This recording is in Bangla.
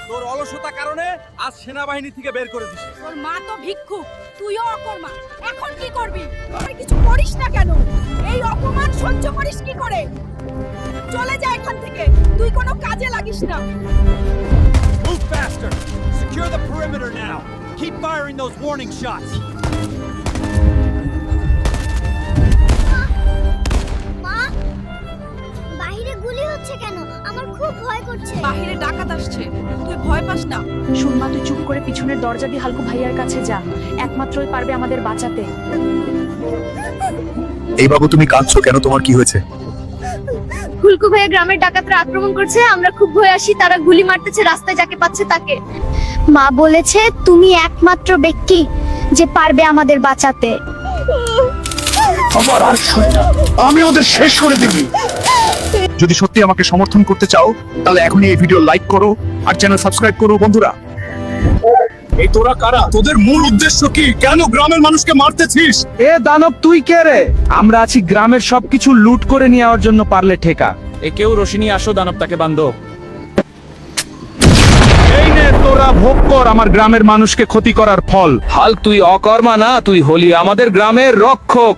তোর অলসতা কারণে আজ সেনাবাহিনী থেকে বের করে দিছে। তোর মা তো ভিক্ষুক, তুইও অকর্মা। এখন কি করবি? তুই কিছু করিস না কেন? এই অপমান সহ্য করিস কি করে? চলে যা এখান থেকে, তুই কোনো কাজে লাগিস না। Move faster! Secure the perimeter now! Keep firing those warning shots! মা, বাইরে গুলি হচ্ছে কেন? আমার খুব ভয় করছে। বাহিরে ডাকাত আসছে, তুই ভয় পাস না। সুরমা, তুই চুপ করে পিছনের দরজা দিয়ে হালকু ভাইয়ার কাছে যা। একমাত্রই পারবে আমাদের বাঁচাতে। এই বাবু, তুমি কাঁদছো কেন? তোমার কি হয়েছে? হুলকু ভাইয়া গ্রামের ডাকাতরা আক্রমণ করছে, আমরা খুব ভয় আসি, তারা গুলি মারতেছে রাস্তায় যাকে পাচ্ছে তাকে। মা বলেছে তুমি একমাত্র ব্যক্তি যে পারবে আমাদের বাঁচাতে। আমার আর সয় না। আমি ওদের শেষ করে দিবি। যদি সত্যি আমাকে সমর্থন করতে চাও তাহলে এখনই এই ভিডিও লাইক করো আর চ্যানেল সাবস্ক্রাইব করো বন্ধুরা। এই তোরা কারা? তোদের মূল উদ্দেশ্য কি? কেন গ্রামের মানুষকে মারতেছিস? এ দানব, তুই কে রে? আমরা আছি গ্রামের সবকিছু লুট করে নেওয়ার জন্য, পারলে ঠেকা। কেউ রশিনি আসো, দানব তাকে বান্ধো। এই নে, তোরা ভোগ কর আমার গ্রামের মানুষকে ক্ষতি করার ফল। হাল, তুই অকর্মা না, তুই হলি আমাদের গ্রামের রক্ষক।